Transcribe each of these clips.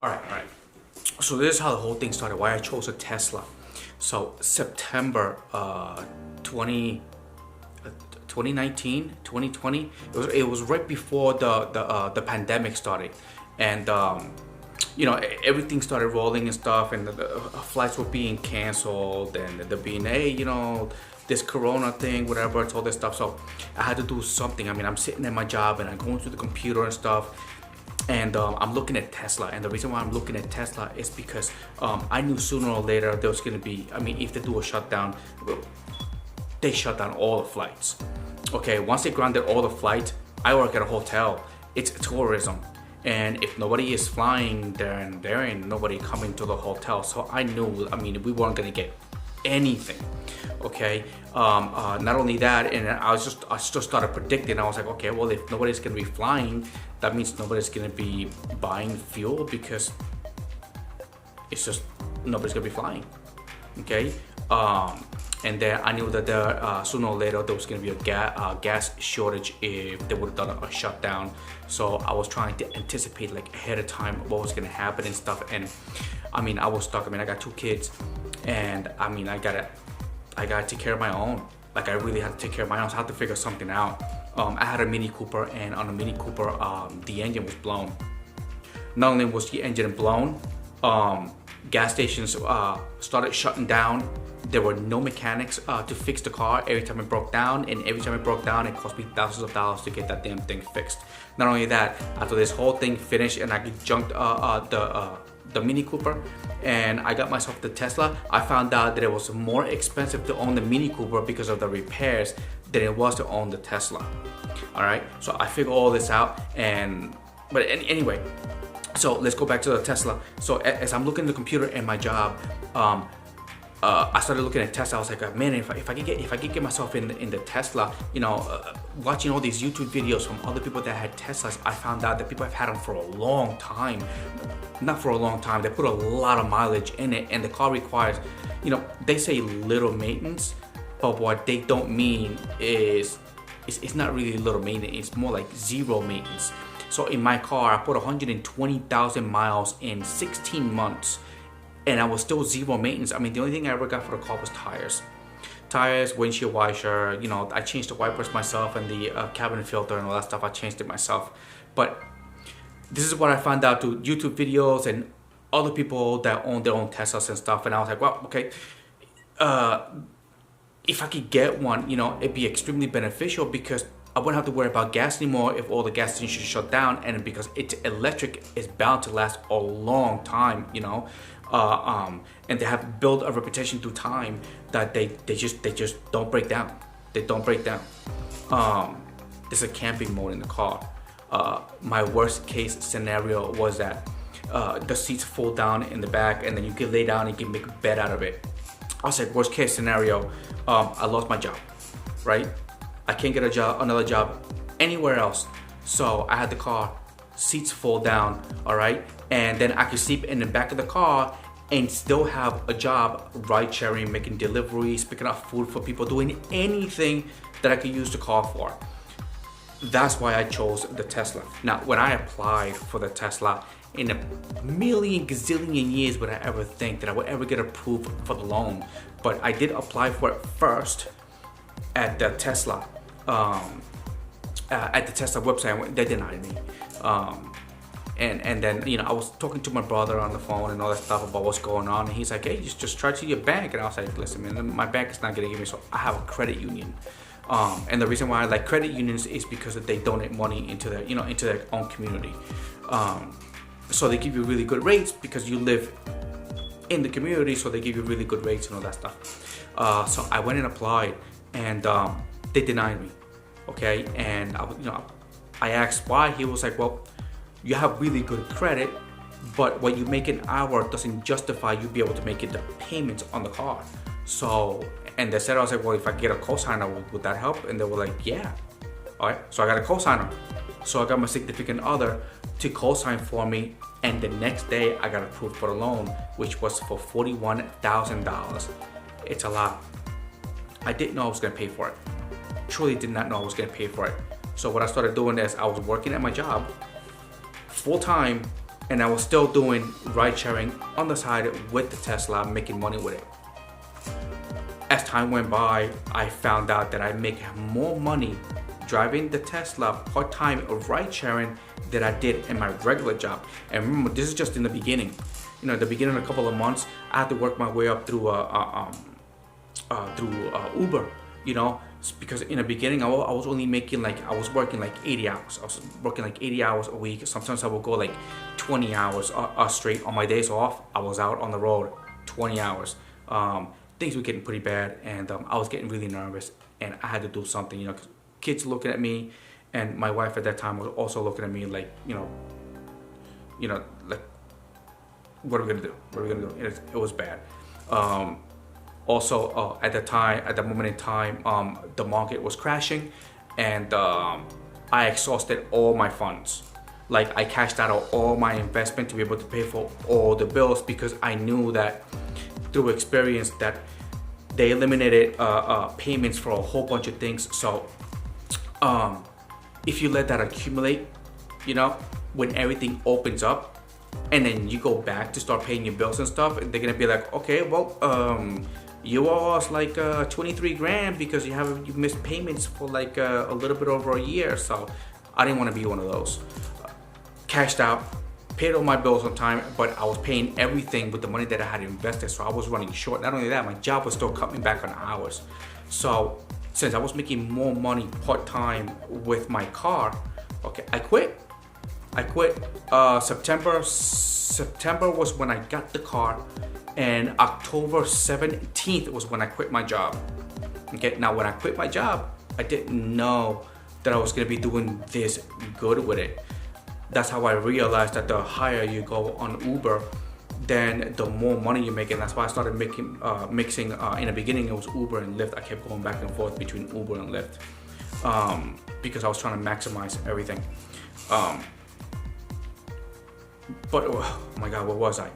All right. So this is how the whole thing started. Why I chose a Tesla. So September 20, 2019, 2020. It was right before the pandemic started, and everything started rolling and stuff, and the flights were being canceled, and there being this Corona thing, whatever, it's all this stuff. So I had to do something. I mean, I'm sitting at my job and I'm going through the computer and stuff, and I'm looking at Tesla. And the reason why I'm looking at Tesla is because I knew sooner or later there was going to be, I mean, if they do a shutdown, they shut down all the flights. Okay, once they grounded all the flights, I work at a hotel. It's tourism. And if nobody is flying, then there ain't nobody coming to the hotel. So I knew, I mean, we weren't gonna get anything. Okay. Not only that, and I just started predicting. I was like, okay, well, if nobody's gonna be flying, that means nobody's gonna be buying fuel, because it's just nobody's gonna be flying. Okay. And then I knew that sooner or later there was going to be a gas shortage if they would have done a shutdown. So I was trying to anticipate like ahead of time what was going to happen and stuff. And I mean, I was stuck. I mean, I got 2 kids, and I mean, I gotta take care of my own. Like, I really had to take care of my own. So I had to figure something out. I had a Mini Cooper, and on the Mini Cooper, the engine was blown. Not only was the engine blown, gas stations started shutting down. There were no mechanics to fix the car every time it broke down, and every time it broke down, it cost me thousands of dollars to get that damn thing fixed. Not only that, after this whole thing finished and I junked the Mini Cooper and I got myself the Tesla, I found out that it was more expensive to own the Mini Cooper because of the repairs than it was to own the Tesla. All right, so I figured all this out, but anyway, so let's go back to the Tesla. So as I'm looking at the computer in my job, I started looking at Tesla. I was like, man, if I could get myself in the Tesla, watching all these YouTube videos from other people that had Teslas, I found out that people have had them for a long time. Not for a long time. They put a lot of mileage in it, and the car requires, they say little maintenance, but what they don't mean is it's not really little maintenance. It's more like zero maintenance. So in my car, I put 120,000 miles in 16 months. And I was still zero maintenance. I mean, the only thing I ever got for the car was tires, windshield washer. I changed the wipers myself, and the cabin filter and all that stuff. I changed it myself. But this is what I found out through YouTube videos and other people that own their own Teslas and stuff. And I was like, well, okay, if I could get one, it'd be extremely beneficial, because I wouldn't have to worry about gas anymore if all the gas stations shut down, and because it's electric, is bound to last a long time, and they have built a reputation through time that they just don't break down. They don't break down. There's a camping mode in the car. My worst case scenario was that the seats fold down in the back, and then you can lay down and you can make a bed out of it. I was like, worst case scenario, I lost my job, right? I can't get another job anywhere else. So I had the car, seats fold down, all right? And then I could sleep in the back of the car and still have a job, ride sharing, making deliveries, picking up food for people, doing anything that I could use the car for. That's why I chose the Tesla. Now, when I applied for the Tesla, in a million gazillion years would I ever think that I would ever get approved for the loan. But I did apply for it first at the Tesla website. They denied me, and then I was talking to my brother on the phone and all that stuff about what's going on, and he's like, hey, just try to your bank. And I was like, listen, man, my bank is not gonna give me, so I have a credit union, and the reason why I like credit unions is because they donate money into their own community, so they give you really good rates because you live in the community, so they give you really good rates and all that stuff. So I went and applied, and they denied me. Okay, and I asked why. He was like, well, you have really good credit, but what you make an hour doesn't justify you be able to make it the payments on the car. So, and they said, I was like, well, if I get a cosigner, would that help? And they were like, yeah. All right, so I got a cosigner. So I got my significant other to cosign for me, and the next day I got approved for the loan, which was for $41,000. It's a lot. I didn't know I was gonna pay for it. Truly did not know I was gonna pay for it. So what I started doing is I was working at my job full time and I was still doing ride sharing on the side with the Tesla, making money with it. As time went by, I found out that I make more money driving the Tesla part-time ride sharing than I did in my regular job. And remember, this is just in the beginning. You know, at the beginning, a couple of months, I had to work my way up through Uber. You know, because in the beginning, I was only making like, I was working like 80 hours. I was working like 80 hours a week. Sometimes I would go like 20 hours straight. On my days off, I was out on the road 20 hours. Things were getting pretty bad, and I was getting really nervous, and I had to do something, you know, 'cause kids looking at me, and my wife at that time was also looking at me like, you know, like, what are we gonna do? What are we gonna do? It was bad. Also, at the moment in time, the market was crashing, and I exhausted all my funds. Like, I cashed out all my investment to be able to pay for all the bills, because I knew that through experience that they eliminated payments for a whole bunch of things. So if you let that accumulate, you know, when everything opens up and then you go back to start paying your bills and stuff, they're gonna be like, okay, well, you owe us like 23 grand because you missed payments for like a little bit over a year. So I didn't want to be one of those. Cashed out, paid all my bills on time, but I was paying everything with the money that I had invested, so I was running short. Not only that, my job was still cutting back on hours. So since I was making more money part-time with my car, okay, I quit. September was when I got the car, and October 17th was when I quit my job. Okay, now when I quit my job, I didn't know that I was gonna be doing this good with it. That's how I realized that the higher you go on Uber, then the more money you make. And that's why I started mixing. In the beginning, it was Uber and Lyft. I kept going back and forth between Uber and Lyft because I was trying to maximize everything. But oh my God, what was I?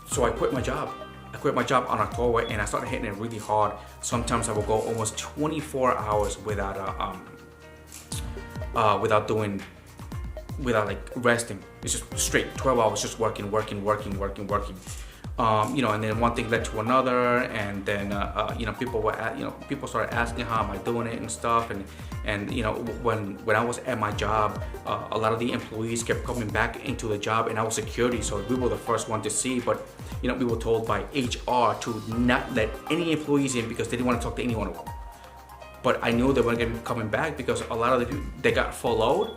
So I quit my job. I quit my job on October, and I started hitting it really hard. Sometimes I would go almost 24 hours without like resting. It's just straight 12 hours, just working. You know, and then one thing led to another, and then you know, people started asking how am I doing it and stuff, and you know, when I was at my job, a lot of the employees kept coming back into the job, and I was security, so we were the first one to see. But you know, we were told by HR to not let any employees in because they didn't want to talk to any one of them. But I knew they weren't going to be coming back because a lot of the people, they got furloughed,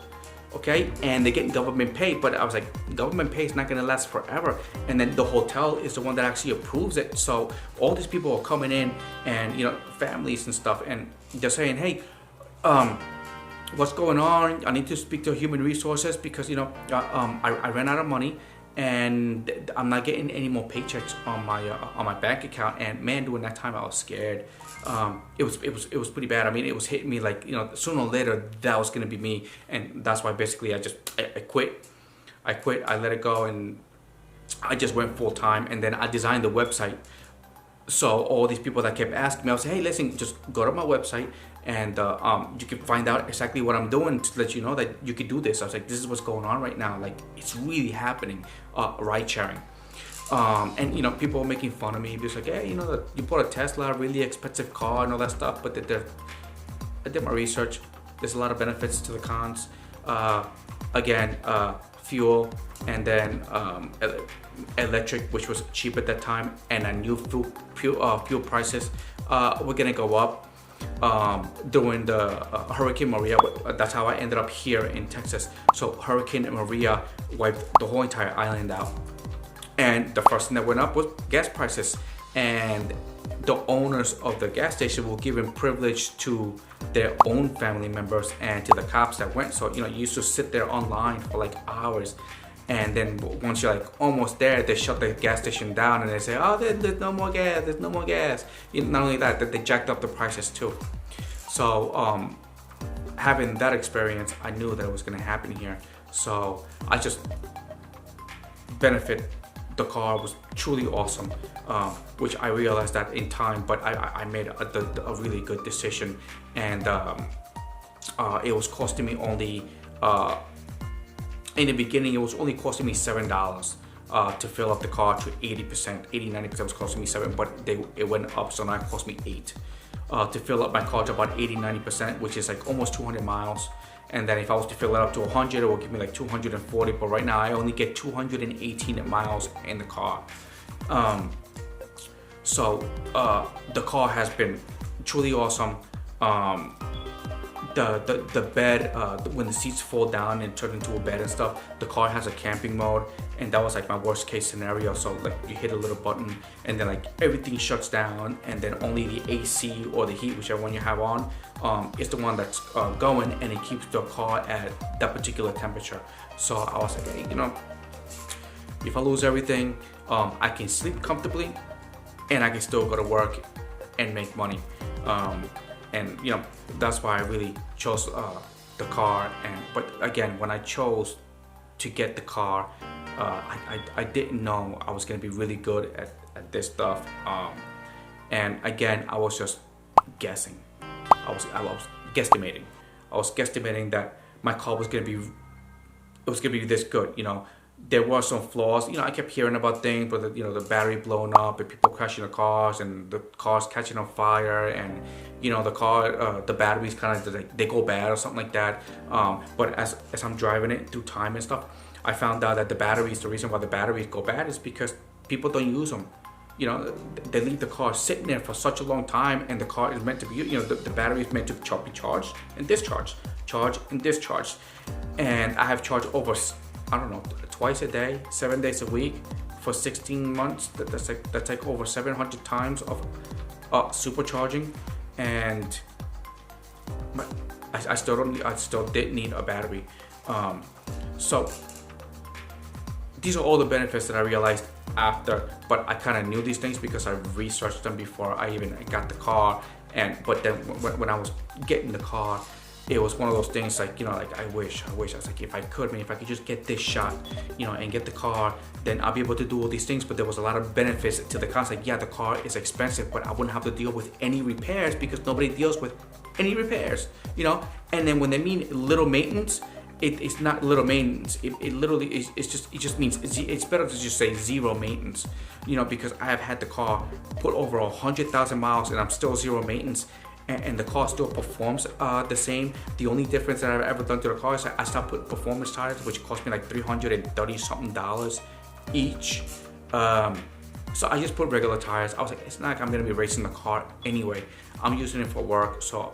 okay, and they're getting government pay. But I was like, government pay is not going to last forever. And then the hotel is the one that actually approves it. So all these people are coming in, and you know, families and stuff, and they're saying, hey, what's going on? I need to speak to human resources because, you know, I ran out of money, and I'm not getting any more paychecks on my bank account. And man, during that time, I was scared. It was pretty bad. I mean, it was hitting me like, you know, sooner or later that was gonna be me, and that's why basically I quit. I let it go, and I just went full time. And then I designed the website. So all these people that kept asking me, I was saying, hey, listen, just go to my website, and you can find out exactly what I'm doing to let you know that you could do this. I was like, this is what's going on right now. Like, it's really happening. Ride sharing. And you know, people were making fun of me because like, hey, you know, you bought a Tesla, really expensive car and all that stuff. But I did my research. There's a lot of benefits to the cons. Again, fuel, and then electric, which was cheap at that time, and I knew fuel prices were gonna go up during the Hurricane Maria. That's how I ended up here in Texas. So Hurricane Maria wiped the whole entire island out. And the first thing that went up was gas prices, and the owners of the gas station were given privilege to their own family members and to the cops that went. So, you know, you used to sit there online for like hours, and then once you're like almost there, they shut the gas station down and they say, oh, there's no more gas, there's no more gas. You know, not only that they jacked up the prices too. So having that experience, I knew that it was going to happen here. So I just benefit. The car was truly awesome, which I realized that in time, but I made a really good decision, and it was costing me only in the beginning, it was only costing me $7 to fill up the car to 80%. 80-90% was costing me $7, but it went up, so now it cost me $8 to fill up my car to about 80-90%, which is like almost 200 miles. And then if I was to fill it up to 100, it will give me like 240. But right now, I only get 218 miles in the car. So the car has been truly awesome. The bed, when the seats fall down and turn into a bed and stuff, the car has a camping mode, and that was like my worst case scenario. So like you hit a little button and then like everything shuts down, and then only the AC or the heat, whichever one you have on, is the one that's going, and it keeps the car at that particular temperature. So I was like, hey, if I lose everything, I can sleep comfortably and I can still go to work and make money. And that's why I really chose the car. But again, when I chose to get the car, I didn't know I was gonna be really good at this stuff. And again, I was just guessing. I was guesstimating. I was guesstimating that my car was gonna be this good. There were some flaws. I kept hearing about things, but the battery blowing up and people crashing the cars and the cars catching on fire, and the car, the batteries kind of like they go bad or something like that. But as I'm driving it through time and stuff, I found out that the reason why the batteries go bad is because people don't use them. They leave the car sitting there for such a long time, and the car is meant to be, the battery is meant to be charged and discharged, charged and discharged. And I have charged over, I don't know, twice a day, 7 days a week for 16 months. That's like over 700 times of supercharging, and I still didn't need a battery. So these are all the benefits that I realized after, but I kind of knew these things because I researched them before I even got the car. But then when I was getting the car, it was one of those things like, like I wish. I was like, if I could just get this shot, and get the car, then I'll be able to do all these things. But there was a lot of benefits to the car. It's like, yeah, the car is expensive, but I wouldn't have to deal with any repairs because nobody deals with any repairs, And then when they mean little maintenance, it's not little maintenance. It literally is. It just means it's better to just say zero maintenance, because I have had the car put over 100,000 miles and I'm still zero maintenance. And the car still performs the same. The only difference that I've ever done to the car is I stopped putting performance tires, which cost me like $330 something each. So I just put regular tires. I was like, it's not like I'm gonna be racing the car anyway. I'm using it for work, so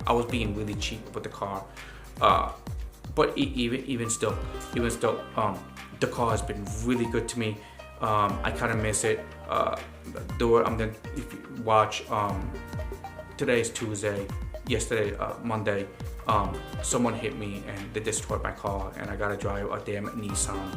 I was being really cheap with the car. But even still, the car has been really good to me. I kind of miss it. If you watch. Today is Tuesday. Yesterday, Monday, someone hit me and they destroyed my car, and I gotta drive a damn Nissan.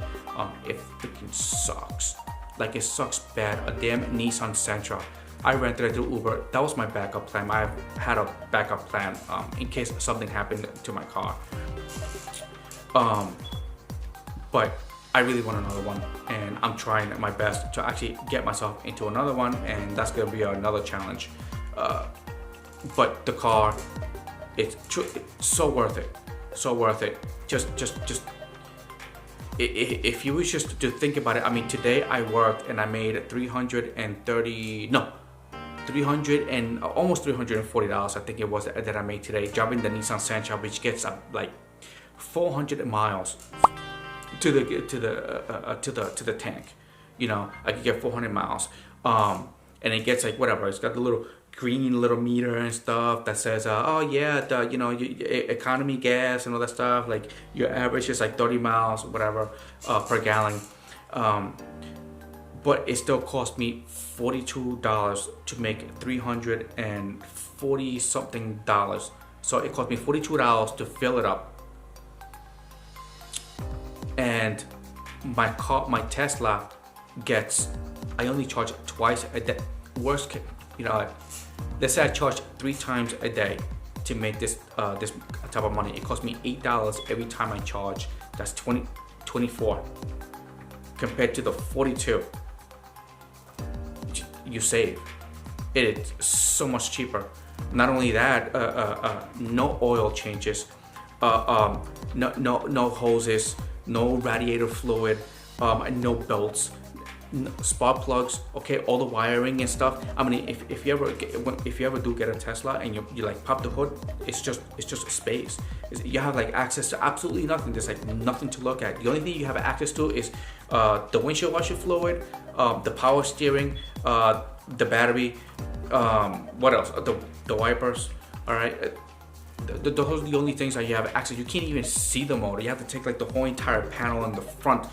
It freaking sucks. Like, it sucks bad. A damn Nissan Sentra. I rented it through Uber. That was my backup plan. I've had a backup plan in case something happened to my car. But I really want another one, and I'm trying my best to actually get myself into another one, and that's gonna be another challenge. But the car, it's so worth it. So worth it. Just if you wish just to think about it. I mean, today I worked and I made almost $340. I think it was that I made today, driving the Nissan Sentra, which gets up like 400 miles to the tank. I could get 400 miles. And it gets like whatever. It's got the little green meter and stuff that says, oh yeah, economy gas and all that stuff. Like your average is like 30 miles, whatever, per gallon. But it still cost me $42 to make $340 something. So it cost me $42 to fill it up. And my Tesla I only charge twice a day. Worst case, let's say I charge 3 times a day to make this type of money. It costs me $8 every time I charge. That's 24 compared to the 42 you save. It is so much cheaper. Not only that, no oil changes, no hoses, no radiator fluid, no belts, spark plugs, okay, all the wiring and stuff. I mean, if you ever do get a Tesla and you like pop the hood, it's just a space. You have like access to absolutely nothing. There's like nothing to look at. The only thing you have access to is the windshield washer fluid, the power steering, the battery, what else? The wipers. All right. Those are the only things that you have access. You can't even see the motor. You have to take like the whole entire panel in the front,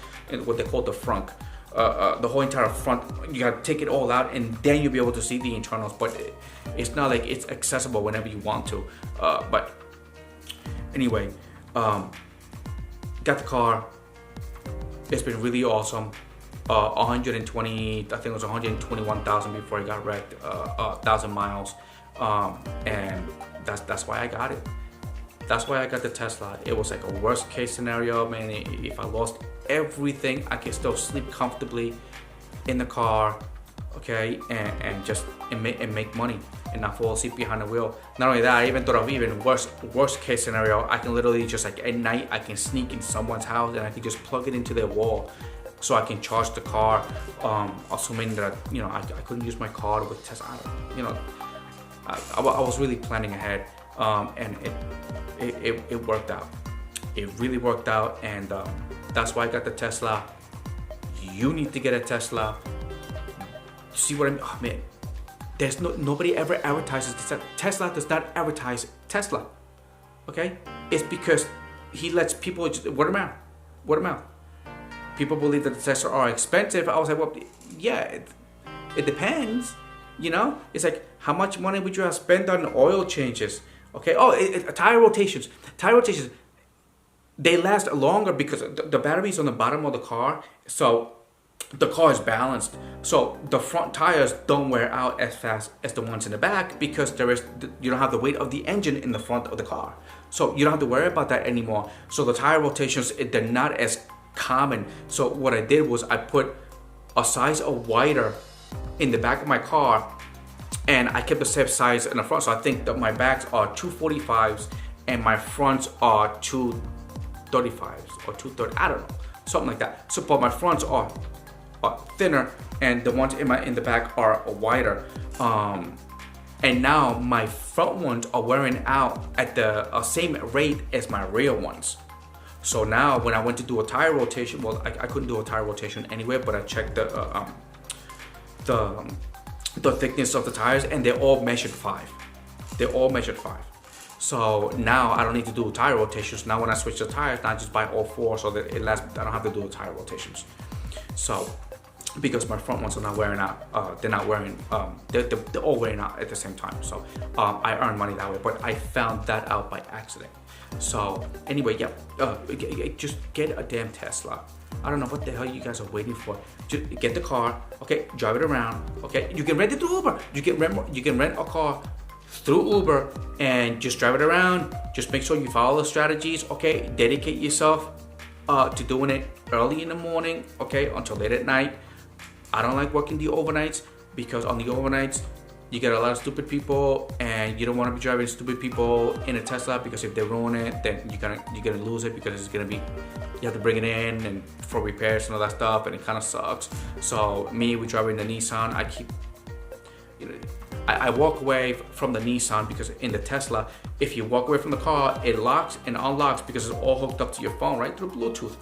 what they call the front. The whole entire front, you gotta take it all out, and then you'll be able to see the internals. But it's not like it's accessible whenever you want to. But anyway, got the car. It's been really awesome. 120, I think it was 121,000 before it got wrecked. 1,000 miles, and that's why I got it. That's why I got the Tesla. It was like a worst case scenario, man. If I lost everything, I could still sleep comfortably in the car, okay, and make money and not fall asleep behind the wheel. Not only that, I even thought of even worst case scenario. I can literally just like at night, I can sneak in someone's house and I can just plug it into their wall, so I can charge the car. Assuming that I couldn't use my car with Tesla. I was really planning ahead, and it worked out. It really worked out, and that's why I got the Tesla. You need to get a Tesla. See what I mean? Oh man, there's nobody ever advertises this. Tesla does not advertise Tesla. Okay, it's because he lets people just word of mouth. People believe that the Tesla are expensive. I was like, well, yeah, it depends. It's like, how much money would you have spent on oil changes? Okay. Oh, tire rotations. They last longer because the battery's on the bottom of the car, so the car is balanced. So the front tires don't wear out as fast as the ones in the back because you don't have the weight of the engine in the front of the car. So you don't have to worry about that anymore. So the tire rotations, they're not as common. So what I did was I put a size wider in the back of my car, and I kept the same size in the front. So I think that my backs are 245s and my fronts are 235s or 230. I don't know, something like that. So, but my fronts are thinner, and the ones in the back are wider. And now my front ones are wearing out at the same rate as my rear ones. So now when I went to do a tire rotation, well, I couldn't do a tire rotation anywhere, but I checked the thickness of the tires, and they're all measured 5. So now I don't need to do tire rotations. Now when I switch the tires, now I just buy all 4, so that I don't have to do tire rotations. So because my front ones are not wearing out, they're all wearing out at the same time. So I earn money that way, but I found that out by accident. So anyway, yeah, just get a damn Tesla. I don't know what the hell you guys are waiting for. Just get the car, okay, drive it around, okay. You can rent it through Uber. You can rent a car through Uber and just drive it around. Just make sure you follow the strategies, okay. Dedicate yourself to doing it early in the morning, okay, until late at night. I don't like working the overnights because on the overnights you get a lot of stupid people, and you don't want to be driving stupid people in a Tesla, because if they ruin it, then you're gonna lose it, because it's gonna be, you have to bring it in and for repairs and all that stuff, and it kind of sucks. So me, we driving the Nissan. I walk away from the Nissan, because in the Tesla, if you walk away from the car, it locks and unlocks because it's all hooked up to your phone, right, through Bluetooth.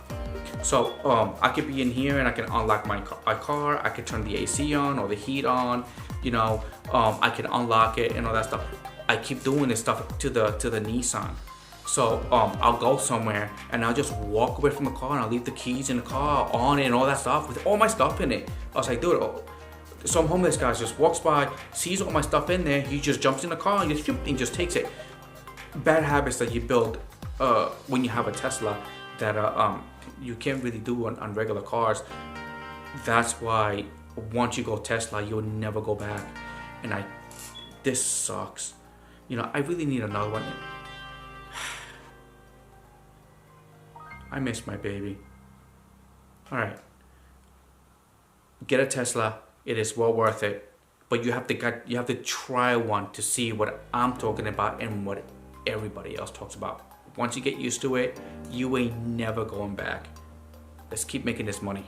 So I could be in here and I can unlock my car. I could turn the AC on or the heat on. I can unlock it and all that stuff. I keep doing this stuff to the Nissan. So I'll go somewhere and I'll just walk away from the car and I'll leave the keys in the car on it and all that stuff with all my stuff in it. I was like, dude, some homeless guy just walks by, sees all my stuff in there, he just jumps in the car and just takes it. Bad habits that you build when you have a Tesla that you can't really do on regular cars. That's why once you go Tesla, you'll never go back. And this sucks. I really need another one. I miss my baby. All right, get a Tesla. It is well worth it, but you have to try one to see what I'm talking about and what everybody else talks about. Once you get used to it, you ain't never going back. let's keep making this money.